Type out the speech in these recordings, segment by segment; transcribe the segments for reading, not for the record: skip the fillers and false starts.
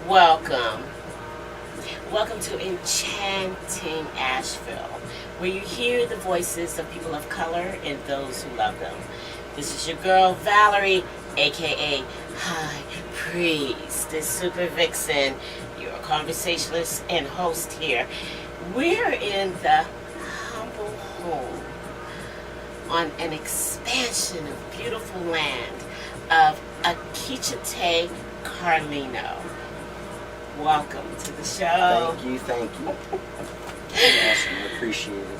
Welcome. Welcome to Enchanting Asheville, where you hear the voices of people of color and those who love them. This is your girl, Valerie, aka High Priestess, SuperVixen, your conversationalist and host here. We're in the humble home on an expansion of beautiful land of Akitchitay, Carlino. Welcome to the show. Thank you. Awesome, I appreciate it.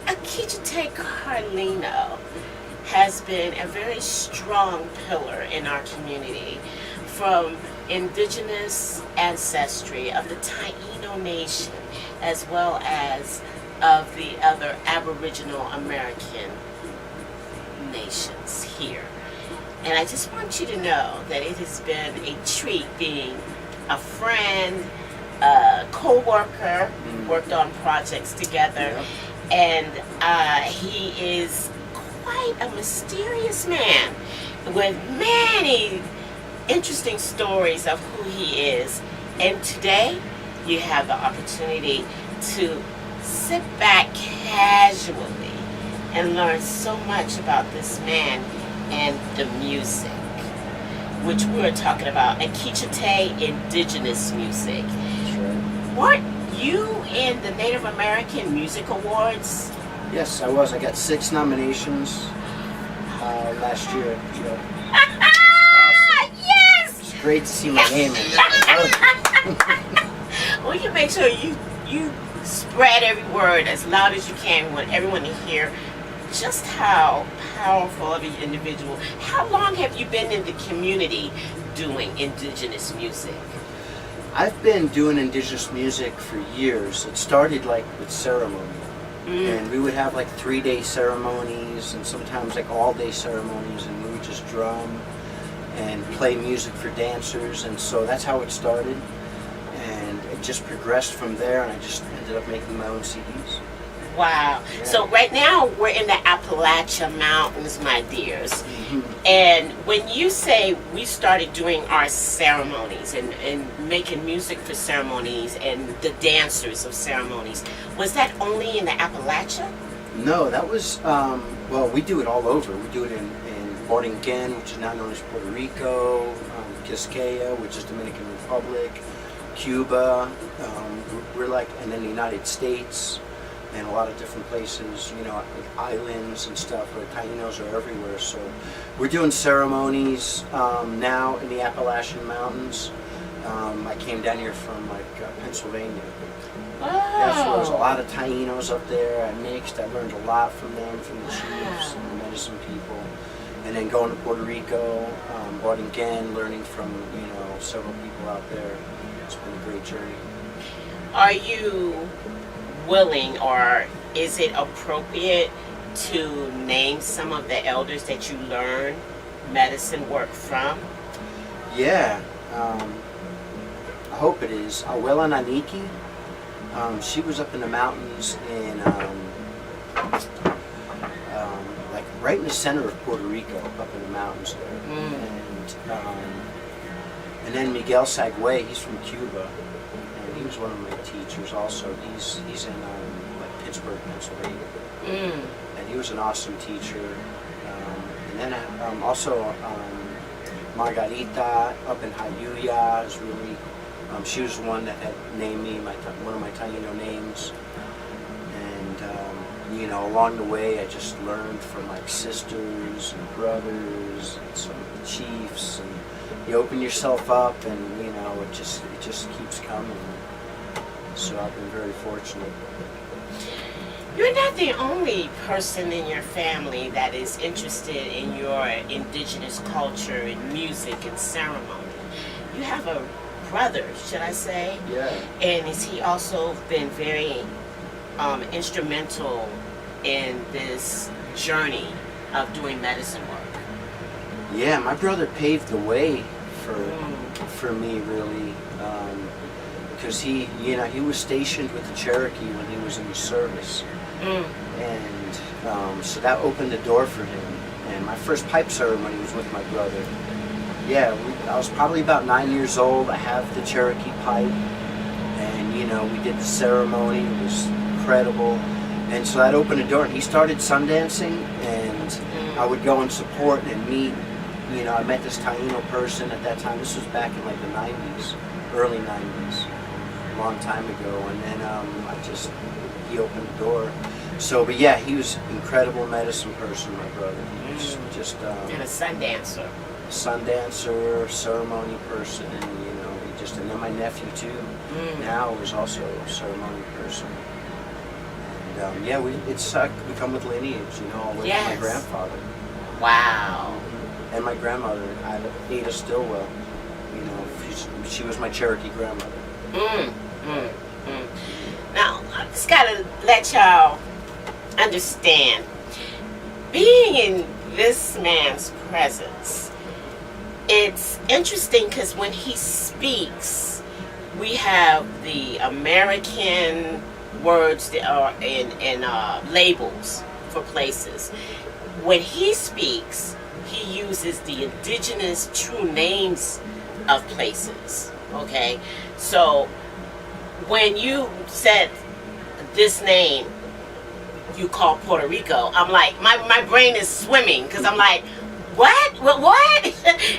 Akitchitay Carlino has been a very strong pillar in our community, from indigenous ancestry of the Taino Nation as well as of the other Aboriginal American nations here. And I just want you to know that it has been a treat being a friend, a co-worker, worked on projects together, and he is quite a mysterious man with many interesting stories of who he is. And today you have the opportunity to sit back casually and learn so much about this man and the music, which we're talking about, Akitchitay indigenous music. Sure. Weren't you in the Native American Music Awards? Yes, I was. I got 6 nominations last year. Awesome. Yes! It's great to see my name in there. Well, you make sure you spread every word as loud as you can. We want everyone to hear just how powerful of an individual. How long have you been in the community doing indigenous music? I've been doing indigenous music for years. It started like with ceremony. And we would have like 3-day ceremonies and sometimes like all-day ceremonies, and we would just drum and play music for dancers, and so that's how it started. And it just progressed from there, and I just ended up making my own CDs. Wow. Yeah. So right now we're in the Appalachian Mountains, my dears. And when you say we started doing our ceremonies and making music for ceremonies and the dancers of ceremonies, was that only in the Appalachia? No, that was, well, we do it all over. We do it in Borinquen, which is now known as Puerto Rico, Quisqueya, which is Dominican Republic, Cuba, we're like, and then the United States, and a lot of different places, you know, like islands and stuff where Tainos are everywhere. So we're doing ceremonies now in the Appalachian Mountains. I came down here from like Pennsylvania. Oh. Yeah, so there's a lot of Tainos up there. I mixed. I learned a lot from them, from the chiefs and the medicine people. And then going to Puerto Rico, Borinquen, learning from, you know, several people out there. It's been a great journey. Are you willing, or is it appropriate to name some of the elders that you learn medicine work from? Yeah, I hope it is. Abuela Naniki, she was up in the mountains in, like right in the center of Puerto Rico, up in the mountains there. And then Miguel Sagüe, he's from Cuba. He was one of my teachers also. He's in like Pittsburgh, Pennsylvania. And he was an awesome teacher. And then also Margarita up in Hayuya is really, she was the one that had named me one of my Taino names. And you know, along the way I just learned from like sisters and brothers and some of the chiefs, and you open yourself up, and you know, it just keeps coming. So I've been very fortunate. You're not the only person in your family that is interested in your indigenous culture and music and ceremony. You have a brother, should I say? Yeah. And has he also been very instrumental in this journey of doing medicine work? Yeah, my brother paved the way for me, really. Because he was stationed with the Cherokee when he was in the service, and so that opened the door for him. And my first pipe ceremony was with my brother, yeah, I was probably about 9 years old. I have the Cherokee pipe, and we did the ceremony. It was incredible, and so that opened a door. And he started sundancing, and I would go and support and meet. I met this Taino person at that time. This was back in like the 90s, early 90s, a long time ago. And then he opened the door. So, but yeah, he was an incredible medicine person, my brother. He was just and a sundancer. Sundancer, ceremony person, and then my nephew too. Now is also a ceremony person. And yeah, we come with lineage, all with my grandfather. Wow. And my grandmother, Ada Stillwell. She was my Cherokee grandmother. Now, I just gotta let y'all understand, being in this man's presence, it's interesting because when he speaks, we have the American words that are in labels for places. When he speaks, he uses the indigenous true names of places. Okay, so when you said this name, you call Puerto Rico, I'm like, my brain is swimming because I'm like, what?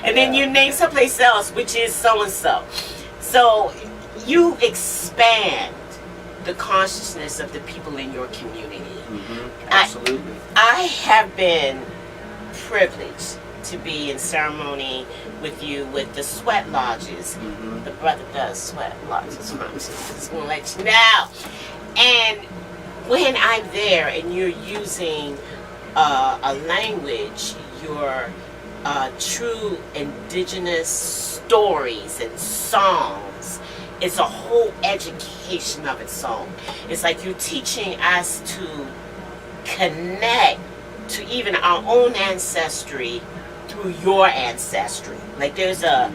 And then you name someplace else, which is so and so. So you expand the consciousness of the people in your community. Absolutely. I have been privileged to be in ceremony with you with the sweat lodges. The brother does sweat lodges. I'm just gonna let you know. And when I'm there and you're using a language, your true indigenous stories and songs, it's a whole education of its own. It's like you're teaching us to connect to even our own ancestry through your ancestry. Like there's a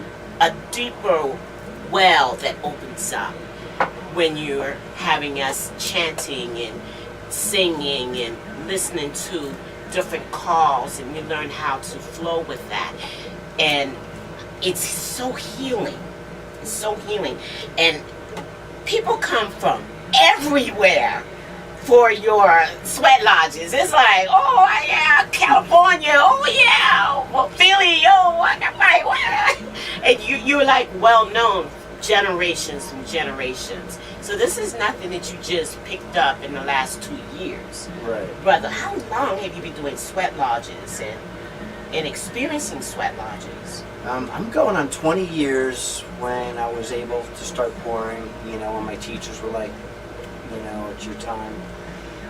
deeper well that opens up when you're having us chanting and singing and listening to different calls, and you learn how to flow with that. And it's so healing. It's so healing. And people come from everywhere for your sweat lodges. It's like, oh yeah, California, oh yeah, well, Philly, oh, right. And you're like well known generations and generations. So this is nothing that you just picked up in the last 2 years. Right. Brother, how long have you been doing sweat lodges and experiencing sweat lodges? I'm going on 20 years when I was able to start pouring, when my teachers were like, it's your time.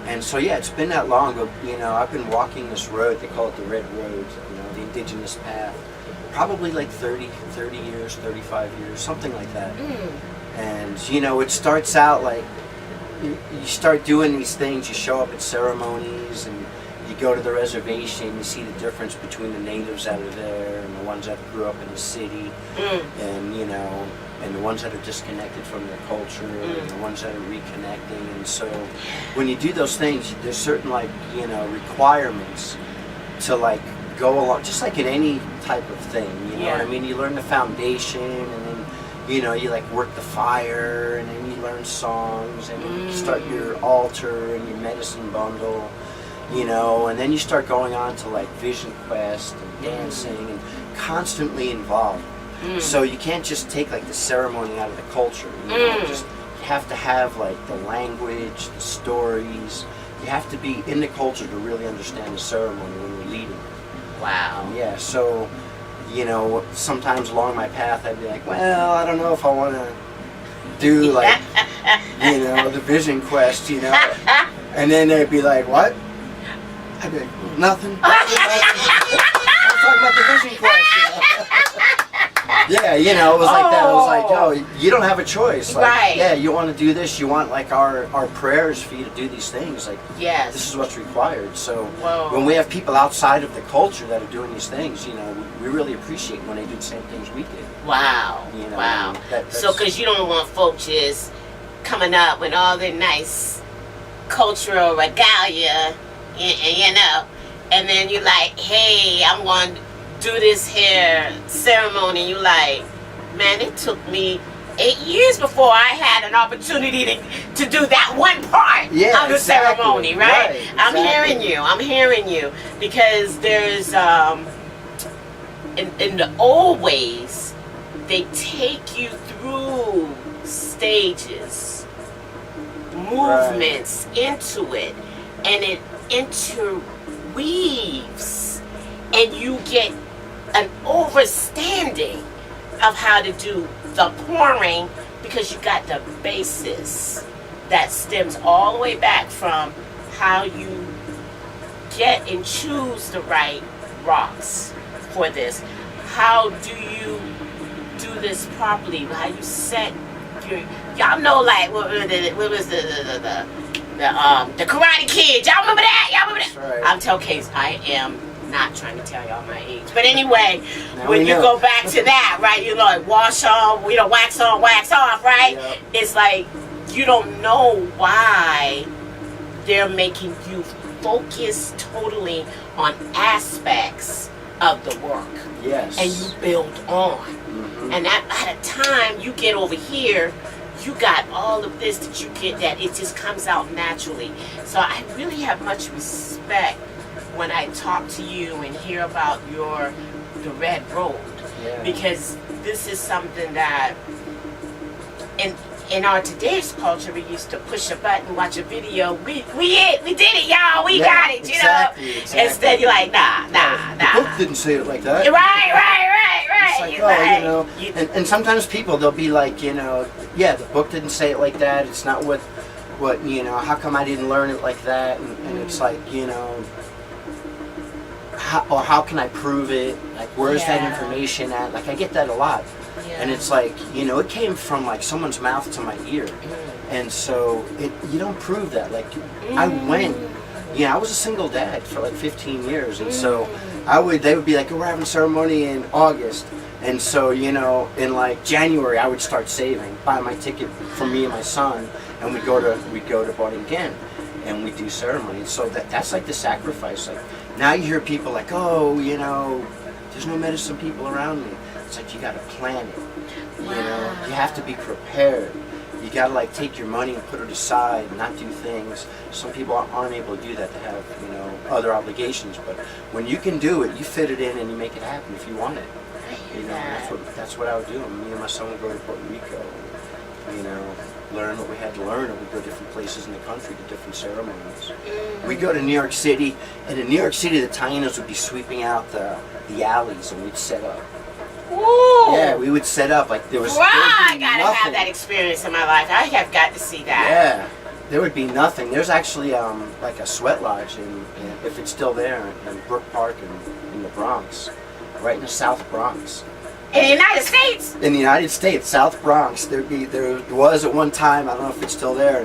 And so, yeah, it's been that long, but, I've been walking this road, they call it the Red Road, the indigenous path, probably like 30 years, 35 years, something like that. And, it starts out like, you start doing these things, you show up at ceremonies, and you go to the reservation, you see the difference between the natives that are there and the ones that grew up in the city, and, and the ones that are disconnected from their culture, and the ones that are reconnecting. And so when you do those things, there's certain requirements to go along, just like in any type of thing, you know what I mean? You learn the foundation, and then you work the fire, and then you learn songs, and you start your altar and your medicine bundle, and then you start going on to vision quest and dancing and constantly involved. So you can't just take the ceremony out of the culture. You have to have the language, the stories. You have to be in the culture to really understand the ceremony when you're leading it. Wow. Yeah. So, sometimes along my path I'd be like, well, I don't know if I want to do the vision quest, and then they'd be like, what? I'd be like, nothing. I'm talking about the vision quest. Yeah, it was like that. It was like, oh, you don't have a choice. Right. Yeah, you want to do this. You want our prayers for you to do these things. Yes. This is what's required. So when we have people outside of the culture that are doing these things, we really appreciate when they do the same things we did. Wow. Wow. So because you don't want folks just coming up with all their nice cultural regalia, and then you're like, hey, I'm going to do this here ceremony. You like, man, it took me 8 years before I had an opportunity to do that one part of the ceremony, right? I'm hearing you because there's in the old ways they take you through stages, movements into it, and it interweaves, and you get an overstanding of how to do the pouring because you got the basis that stems all the way back from how you get and choose the right rocks for this. How do you do this properly? How you set your, y'all know, like what was the Karate Kid? Y'all remember that? That's right. I'm telling Case, I am not trying to tell y'all my age, but anyway, when you go back to that, right? You know, like wash on, wax on, wax off, right? Yep. It's like you don't know why they're making you focus totally on aspects of the work. Yes. And you build on. Mm-hmm. And that by the time you get over here, you got all of this that you get, that it just comes out naturally. So I really have much respect when I talk to you and hear about the red road. Yeah. Because this is something that in our today's culture, we used to push a button, watch a video. We did it, y'all. We got it, you know. Exactly. Instead, you're like, nah. The book didn't say it like that. Right. It's like, you know, and sometimes people, they'll be like, you know, yeah, the book didn't say it like that. It's not what you know, how come I didn't learn it like that? And it's like, you know, how can I prove it? Like, where's that information at? Like, I get that a lot. Yeah. And it's like, you know, it came from like someone's mouth to my ear. And so you don't prove that. Like, I went, you know, I was a single dad for like 15 years. And so they would be like, oh, we're having a ceremony in August. And so, you know, in like January, I would start saving, buy my ticket for me and my son, and we'd go to Boardingen, and we'd do ceremony. So that's like the sacrifice. Like, now you hear people like, oh, you know, there's no medicine people around me. It's like, you gotta plan it. You know, you have to be prepared. You gotta like take your money and put it aside and not do things. Some people aren't able to do that. They have, you know, other obligations. But when you can do it, you fit it in and you make it happen if you want it. You know, that's what I would do. Me and my son would go to Puerto Rico, you know, learn what we had to learn, and we'd go to different places in the country to different ceremonies. We'd go to New York City, and in New York City, the Tainos would be sweeping out the alleys, and we'd set up. Ooh. Yeah, we would set up, like there was I gotta have that experience in my life. I have got to see that. Yeah, there would be nothing. There's actually like a sweat lodge, if it's still there, in Brook Park in the Bronx. Right in the South Bronx. In the United States? In the United States, South Bronx. There was at one time, I don't know if it's still there,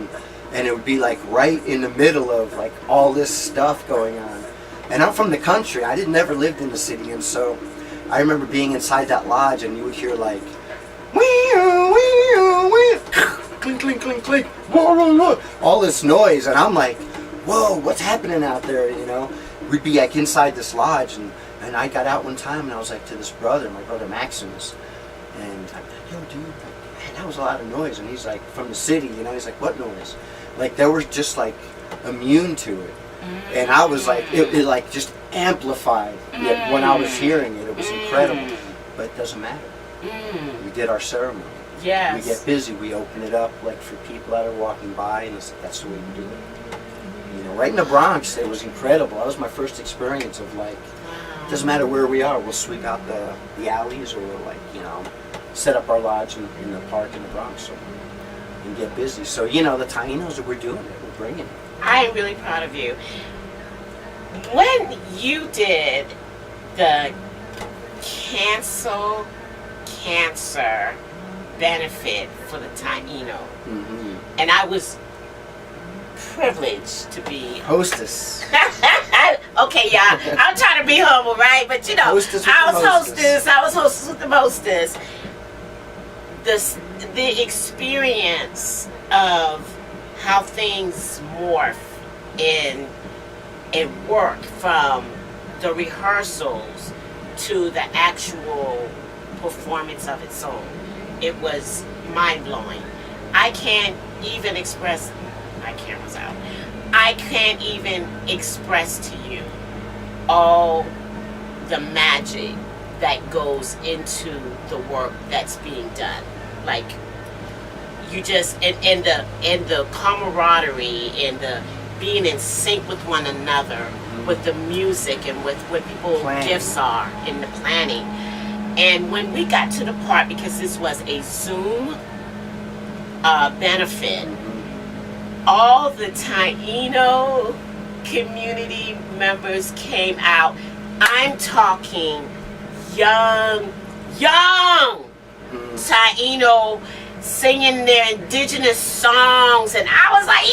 and it would be like right in the middle of like all this stuff going on. And I'm from the country. I never lived in the city, and so I remember being inside that lodge, and you would hear like, clink, clink, clink, clink, all this noise, and I'm like, whoa, what's happening out there, you know? We'd be like inside this lodge, and I got out one time and I was like to this brother, my brother Maximus, and I'm like, yo dude, man, that was a lot of noise. And he's like, from the city, you know, he's like, what noise? Like, they were just like immune to it. And I was like, it like just amplified when I was hearing it. It was incredible. But it doesn't matter. We did our ceremony. Yes. We get busy, we open it up like for people that are walking by, and that's the way we do it. You know, right in the Bronx, it was incredible. That was my first experience of like, it doesn't matter where we are, we'll sweep out the alleys, or we'll like, you know, set up our lodge in the park in the Bronx and get busy. So, you know, the Tainos, we're doing it, we're bringing it. I am really proud of you. When you did the cancel cancer benefit for the Taino, and I was privileged to be hostess. Okay, y'all. I'm trying to be humble, right? But you know, I was hostess with the mostest. The experience of how things morph in work, from the rehearsals to the actual performance of its own. It was mind-blowing. I can't even express, my camera's out, I can't even express to you all the magic that goes into the work that's being done. Like, you just, and the camaraderie, and the being in sync with one another, with the music, and with what people's gifts are, in the planning. And when we got to the part, because this was a Zoom benefit, all the Taino community members came out. I'm talking young Taino singing their indigenous songs, and I was like, yo!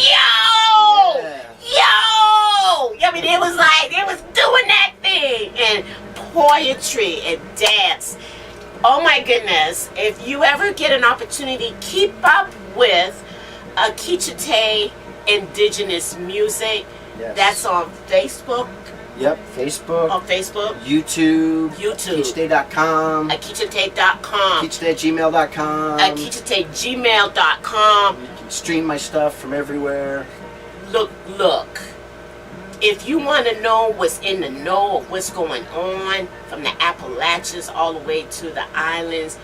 I mean, it was like, they was doing that thing, and poetry and dance. Oh my goodness, if you ever get an opportunity, keep up with Akitchitay indigenous music. Yes. That's on Facebook. Yep, Facebook. On Facebook. YouTube. Akitchitay.com. Akitchitay.com. Akitchitay@gmail.com. Akitchitay@gmail.com. You can stream my stuff from everywhere. Look. If you want to know what's in the know of what's going on from the Appalachians all the way to the islands,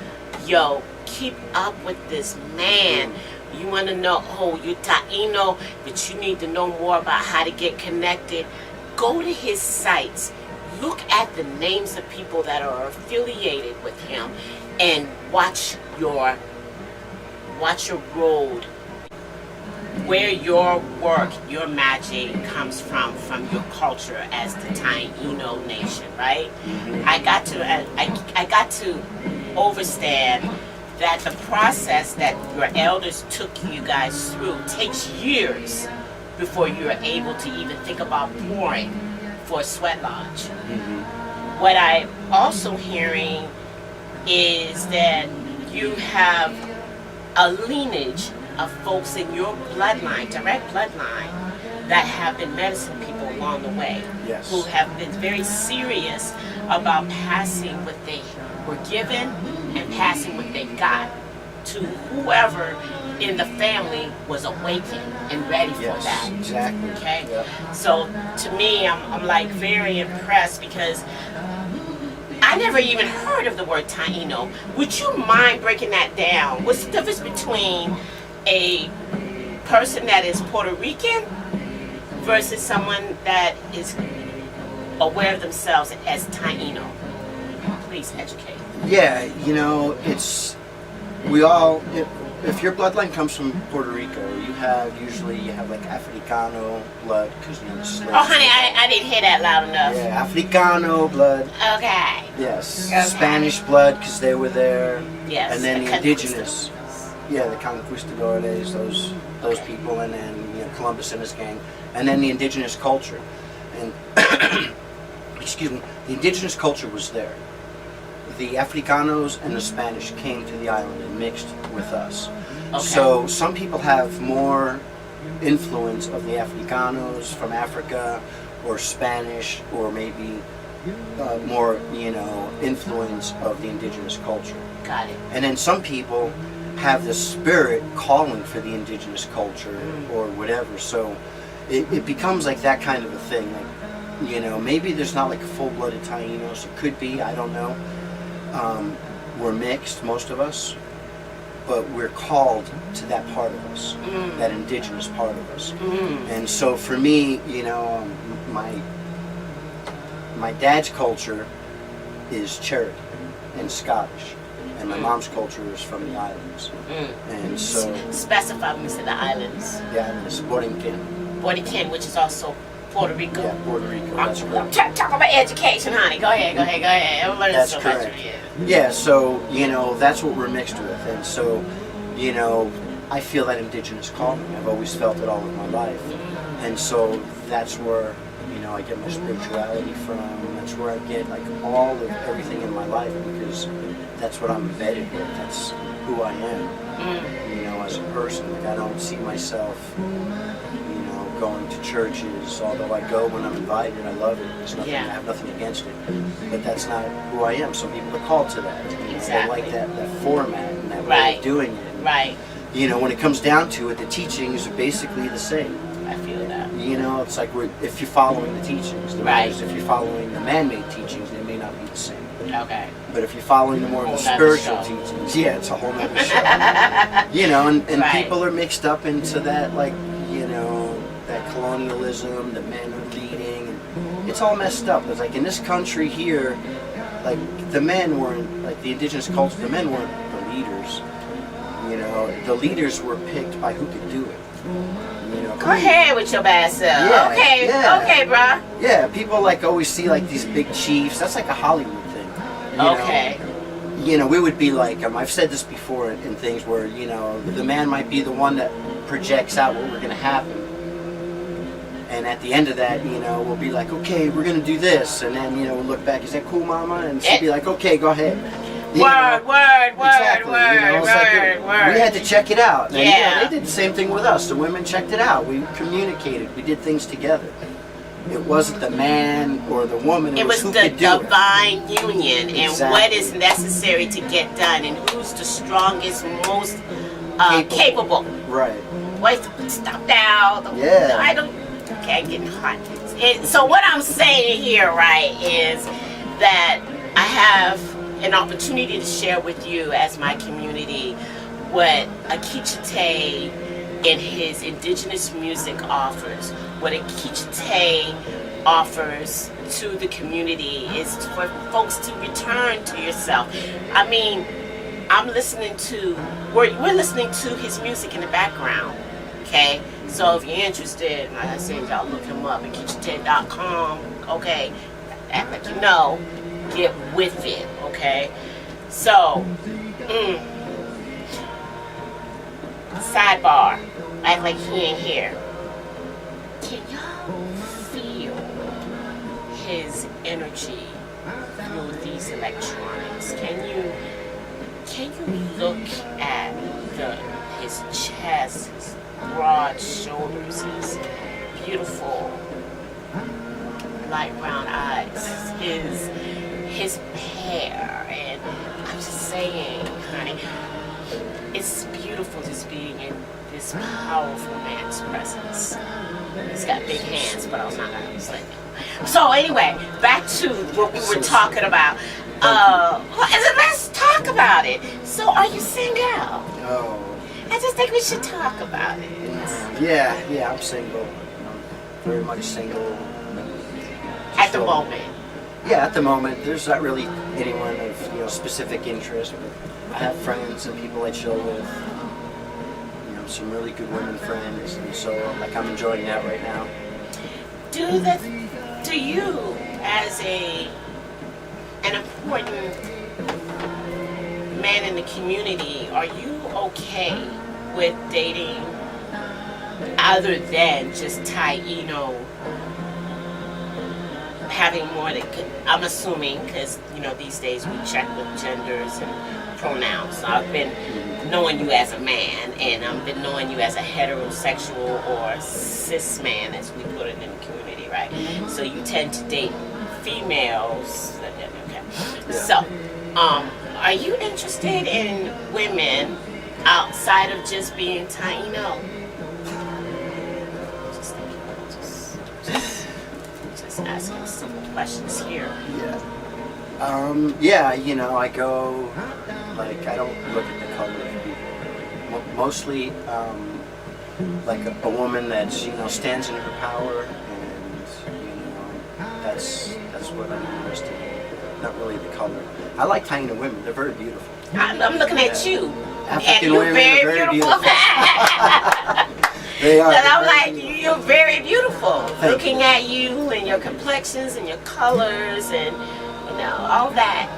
yo, keep up with this man. You want to know, you're Taino, but you need to know more about how to get connected. Go to his sites. Look at the names of people that are affiliated with him, and watch your road, where your work, your magic comes from your culture as the Taino nation, right? I got to understand that the process that your elders took you guys through takes years before you're able to even think about pouring for a sweat lodge. What I'm also hearing is that you have a lineage of folks in your bloodline, direct bloodline, that have been medicine people along the way. Yes. Who have been very serious about passing what they were given and passing what they got to whoever in the family was awakened and ready for that. Exactly. Okay? Yep. So to me, I'm like very impressed, because I never even heard of the word Taino. Would you mind breaking that down? What's the difference between a person that is Puerto Rican versus someone that is aware of themselves as Taino? Please educate. Yeah, it's, we all, if your bloodline comes from Puerto Rico, you have like Africano blood, because the slaves. Oh honey, I didn't hear that loud enough. Yeah, Africano blood. Okay. Yes. Okay. Spanish blood, because they were there. Yes. And then the indigenous. Yeah, the conquistadores, those people, and then Columbus and his gang, and then the indigenous culture, and excuse me, the indigenous culture was there. The Africanos and the Spanish came to the island and mixed with us. Okay. So some people have more influence of the Africanos from Africa, or Spanish, or maybe more influence of the indigenous culture. Got it. And then some people have the spirit calling for the indigenous culture or whatever. So it becomes like that kind of a thing. Like, maybe there's not like full-blooded Tainos. It could be, I don't know. We're mixed, most of us, but we're called to that part of us, that indigenous part of us. And so for me, my dad's culture is Cherokee and Scottish, and my mom's culture is from the islands. And so specify when we say the islands. The islands, Borinquen, which is also Puerto Rico. Yeah, Puerto Rico. I'm talking about education, honey. Go ahead. I'm learning That's so correct. much from you. Yeah, so that's what we're mixed with, and so I feel that indigenous calling. I've always felt it all of my life, and so that's where I get my spirituality from. That's where I get like all of everything in my life, because that's what I'm embedded with. That's who I am. As a person. Like, I don't see myself going to churches, although I go when I'm invited. I love it. There's nothing, Yeah. I have nothing against it. But that's not who I am. Some people are called to that. You know, Exactly. They like that format and that way Right. of doing it. Right. You know, when it comes down to it, the teachings are basically the same. I feel that. You know, it's like if you're following the teachings. Right. If you're following the man-made teachings, they may not be the same. Okay. But if you're following the more of the Whole nother spiritual show. teachings, yeah, it's a whole nother show. You know, and Right. people are mixed up into that, like, you know, that colonialism, the men are leading. And it's all messed up. It's like in this country here, like the men weren't, like the indigenous culture, the men weren't the leaders. You know, the leaders were picked by who could do it. You know, Go ahead with your bad self. Yeah, Okay. yeah. Okay, bruh. Yeah, people like always see like these big chiefs. That's like a Hollywood thing. You know? Okay. You know, we would be like, I've said this before in things where, you know, the man might be the one that projects out what we're going to happen. And at the end of that, you know, we'll be like, okay, we're going to do this. And then, you know, we'll look back, is that cool, mama? And she'll be like, okay, go ahead. You know? Word. Exactly, you know, it's like Word. we had to check it out. And, you know, Yeah. they did the same thing with us. The women checked it out. We communicated. We did things together. It wasn't the man or the woman. It was who the could do it. divine union and Exactly. what is necessary to get done and who's the strongest, most capable. Right. Wait, stop now. Yeah. I don't. Okay, I'm getting hot. So what I'm saying here, right, is that I have an opportunity to share with you as my community what Akitchitay and his indigenous music offers. What Akitchitay offers to the community is for folks to return to yourself. I mean, we're listening to his music in the background, okay? So if you're interested, like I said, y'all look him up at Akitchitay.com, okay? Act like you know, get with it, okay? So, sidebar, act like he ain't here. Can y'all feel his energy through these electronics? Can you look at his chest, his broad shoulders, his beautiful light brown eyes, his hair, and I'm just saying, honey, it's beautiful just being in this powerful man's presence. He's got big hands, but I'm not gonna say no. So anyway, back to what we were talking about. Let's talk about it. So, are you single? Oh. I just think we should talk about it. Yeah, I'm single. I'm very much single. At the So, moment. Yeah, at the moment, there's not really anyone of, you know, specific interest. But I have friends and people I chill with. You know, some really good women friends, and so like I'm enjoying that right now. Do you, as an important man in the community, are you okay with dating other than just Taino? Having more than, I'm assuming, because you know these days we check with genders and pronouns. So I've been knowing you as a man, and I've been knowing you as a heterosexual or cis man, as we put it in the community, right? So you tend to date females. Okay. Yeah. So, are you interested in women outside of just being Taino? Just asking simple questions here. Yeah, you know, I go, like, I don't look at the color of people. Mostly, like a woman that's, you know, stands in her power, and, you know, that's what I'm interested in. Not really the color. I like Taino women. They're very beautiful. I'm looking at you. African and you're women very, are very beautiful. They are. And I'm They're like, very beautiful. you're very beautiful. Thank Looking at you and your complexions and your colors and, you know, all that.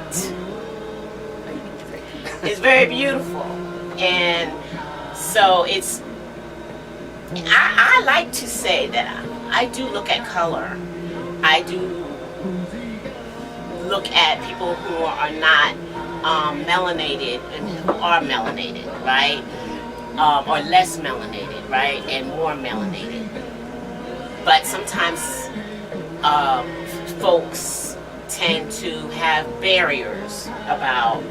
It's very beautiful. And so it's, I like to say that I do look at color. I do look at people who are not melanated and who are melanated, right? Or less melanated, right? And more melanated. But sometimes folks tend to have barriers about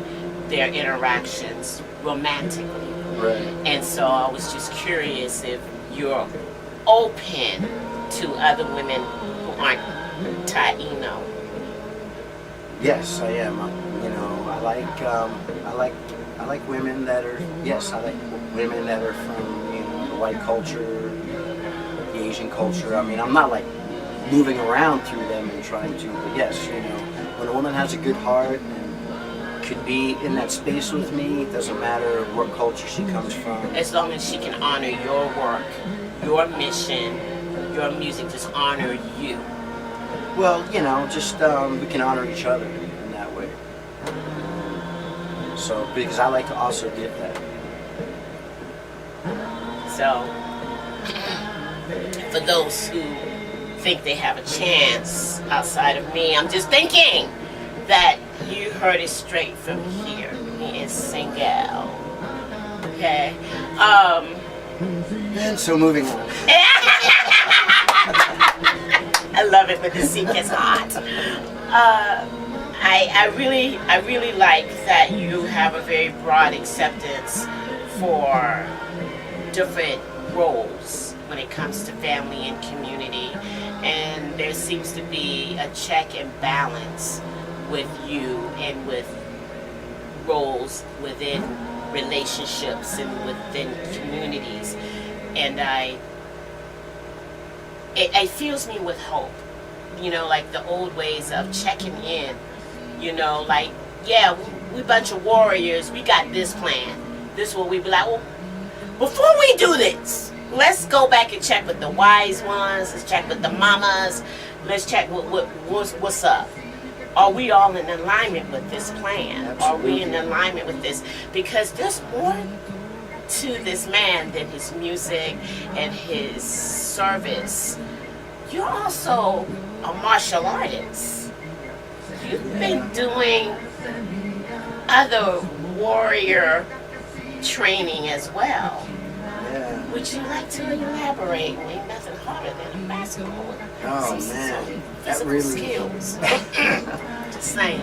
their interactions romantically. Right. And so I was just curious if you're open to other women who aren't Taino. Yes, I am. I like women that are. Yes, I like women that are from the white culture, the Asian culture. I mean, I'm not like moving around through them and trying to. But yes, when a woman has a good heart and could be in that space with me, it doesn't matter what culture she comes from. As long as she can honor your work, your mission, your music, just honor you. Well, just we can honor each other in that way. So, because I like to also give that. So, for those who think they have a chance outside of me, I'm just thinking that you heard it straight from here. Me is single. Okay? And so moving on. I love it when the seat gets hot. I really like that you have a very broad acceptance for different roles when it comes to family and community, and there seems to be a check and balance with you and with roles within relationships and within communities, and it fills me with hope. Like the old ways of checking in. Like, yeah, we bunch of warriors. We got this plan. This is what we be like. Well, before we do this, let's go back and check with the wise ones. Let's check with the mamas. Let's check what's up. Are we all in alignment with this plan? Absolutely. Are we in alignment with this? Because there's more to this man than his music and his service. You're also a martial artist. You've been doing other warrior training as well. Yeah. Would you like to elaborate? Ain't nothing harder than a basketball. Oh, Some man. That physical really... skills. Just saying.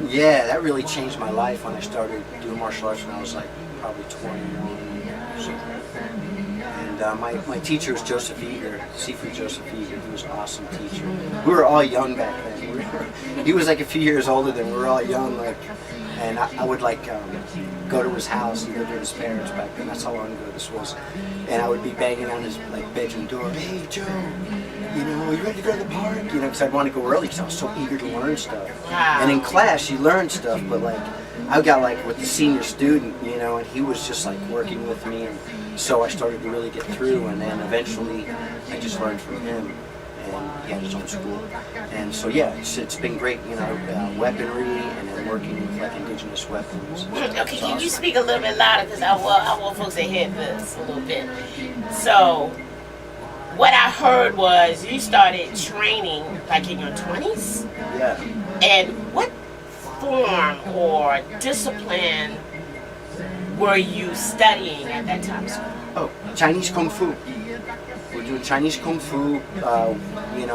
Yeah, that really changed my life when I started doing martial arts when I was like probably 21 or something. And my teacher was Joseph Eager, Sifu Joseph Eager. He was an awesome teacher. We were all young back then. He was like a few years older than we were all young. And I would go to his house. He lived with his parents back then. That's how long ago this was. And I would be banging on his bedroom door. Hey Joe, are you ready to go to the park? Because I'd want to go early because I was so eager to learn stuff. Wow. And in class you learn stuff, but I got with the senior student, and he was just working with me, and so I started to really get through, and then eventually I just learned from him, and he had his own school, and so yeah, it's been great, weaponry, and then working with indigenous weapons. Okay, can you speak a little bit louder, because I want folks to hear this a little bit. So, what I heard was you started training in your 20s? Yeah. And what form or discipline were you studying at that time? Oh, Chinese Kung Fu. We're doing Chinese Kung Fu,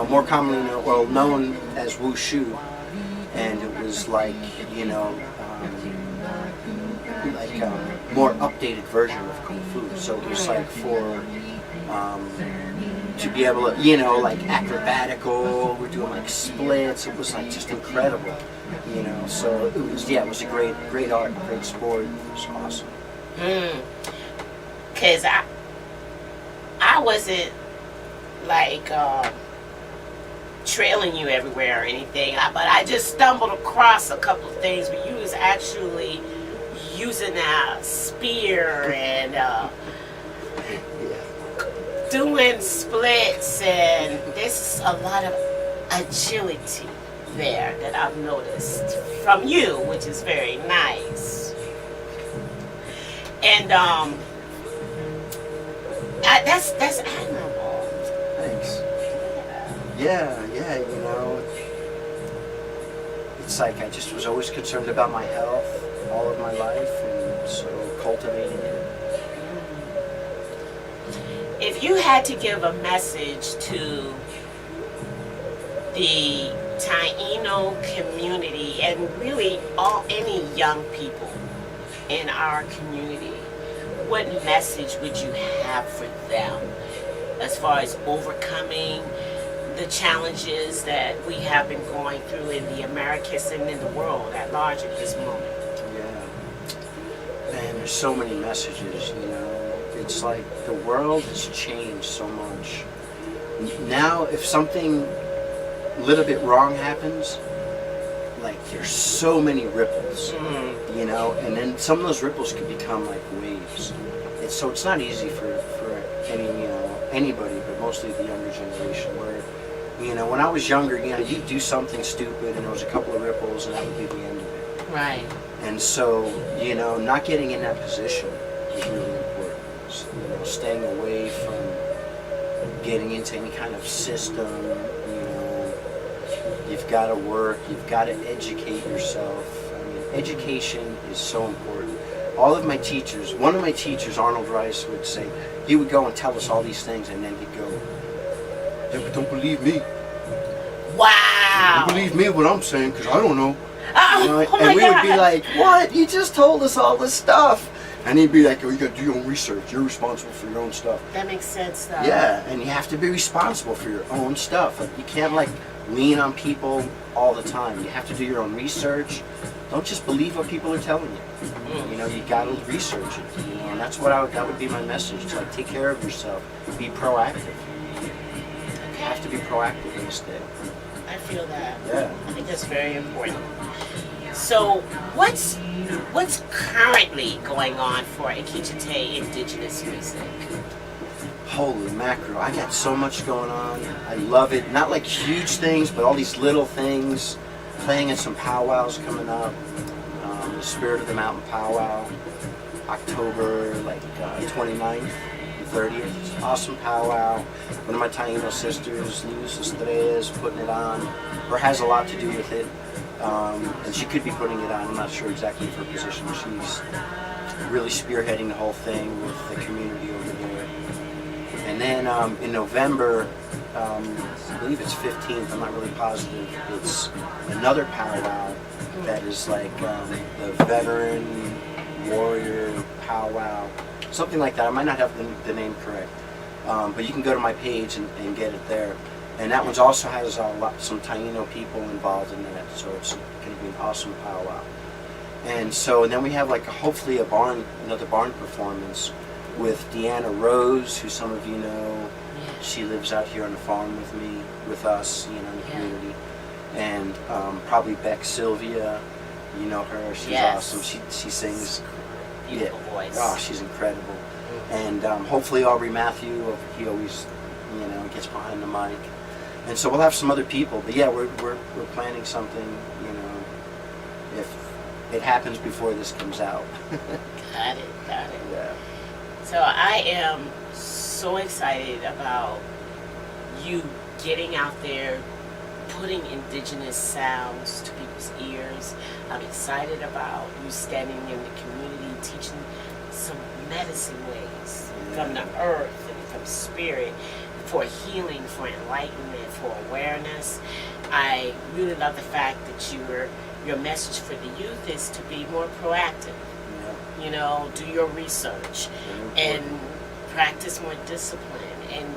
more commonly known as Wushu. And it was more updated version of Kung Fu. So it was for to be able to, acrobatical, we're doing splits, it was just incredible, so it was a great art, great sport, it was awesome. Cause I wasn't trailing you everywhere or anything, but I just stumbled across a couple of things where you was actually using a spear and doing splits, and there's a lot of agility there that I've noticed from you, which is very nice. And that's admirable. Thanks. Yeah, it's I just was always concerned about my health all of my life, and so cultivating it. If If you had to give a message to the Taino community and really any young people in our community, what message would you have for them as far as overcoming the challenges that we have been going through in the Americas and in the world at large at this moment? Yeah. Man, there's so many messages, you know. It's like the world has changed so much. Now, if something a little bit wrong happens, like there's so many ripples, you know, and then some of those ripples could become like waves. So it's not easy for anybody, but mostly the younger generation. Where, you know, when I was younger, you know, you'd do something stupid and there was a couple of ripples and that would be the end of it. Right. And so, you know, not getting in that position is really important. You know, staying away from getting into any kind of system. You know, you've got to work. You've got to educate yourself. I mean, education is so important. All of my teachers, one of my teachers, Arnold Rice, would say, he would go and tell us all these things, and then he'd go, yeah, but don't believe me. Wow. Don't believe me what I'm saying, because I don't know. Oh, You know, oh and my we God. would be like, what? You just told us all this stuff. And he'd be like, oh, you got to do your own research. You're responsible for your own stuff. That makes sense, though. Yeah, and you have to be responsible for your own stuff. Like, you can't, like, lean on people all the time. You have to do your own research. Don't just believe what people are telling you. You know, you got to research it. You know, and that's what that would be my message. It's like, take care of yourself. Be proactive. You have to be proactive in this day. I feel that. Yeah. I think that's very important. So, what's currently going on for Akitchitay indigenous music? Holy mackerel, I got so much going on. I love it. Not like huge things, but all these little things. Playing in some powwows coming up. The Spirit of the Mountain powwow, October 29th and 30th. It's an awesome powwow. One of my Taino sisters, Luz Estrella, putting it on, or has a lot to do with it. And she could be putting it on. I'm not sure exactly of her position. She's really spearheading the whole thing with the community over there. And then in November, I believe it's 15th, I'm not really positive, it's another powwow that is like the veteran warrior powwow, something like that. I might not have the name correct, but you can go to my page and get it there. And that one also has some Taino people involved in that, so it's going to be an awesome powwow. And then we have like hopefully another barn performance with Deanna Rose, who some of you know. She lives out here on the farm with us, you know, in the community. And probably Beck Sylvia, you know her. She's awesome. She sings. Beautiful voice. Oh, she's incredible. And hopefully Aubrey Matthew, he always, you know, gets behind the mic. And so we'll have some other people. But yeah, we're planning something, you know, if it happens before this comes out. Got it. Yeah. So I am so excited about you getting out there, putting indigenous sounds to people's ears. I'm excited about you standing in the community, teaching some medicine ways from the earth and from spirit, for healing, for enlightenment, for awareness. I really love the fact that your message for the youth is to be more proactive. You know, do your research and practice more discipline. And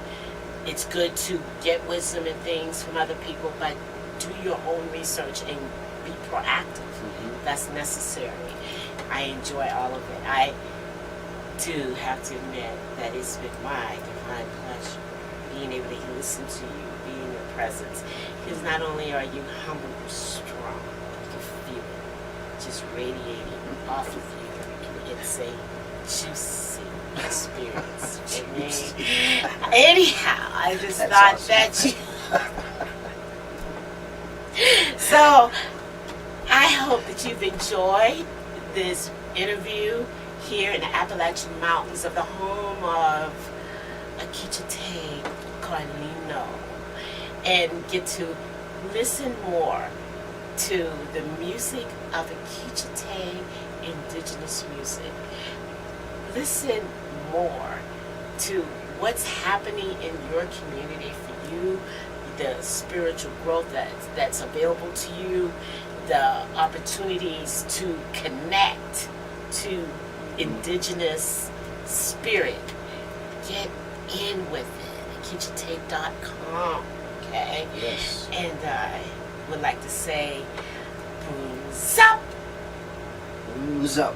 it's good to get wisdom and things from other people, but do your own research and be proactive. That's necessary. I enjoy all of it. I do have to admit that it's been my divine pleasure being able to listen to you, be in your presence. Because not only are you humble, but strong. You can feel it just radiating off of you. It's a juicy experience for me. Anyhow, I just thought that you... So, I hope that you've enjoyed this interview here in the Appalachian Mountains of the home of Akitchitay Carlino, and get to listen more to the music of Akitchitay indigenous music. Listen more to what's happening in your community for you, the spiritual growth that's available to you, the opportunities to connect to indigenous spirit. Get in with it. Akitchitay.com. Okay? Yes. And I would like to say, booms up! Booms up.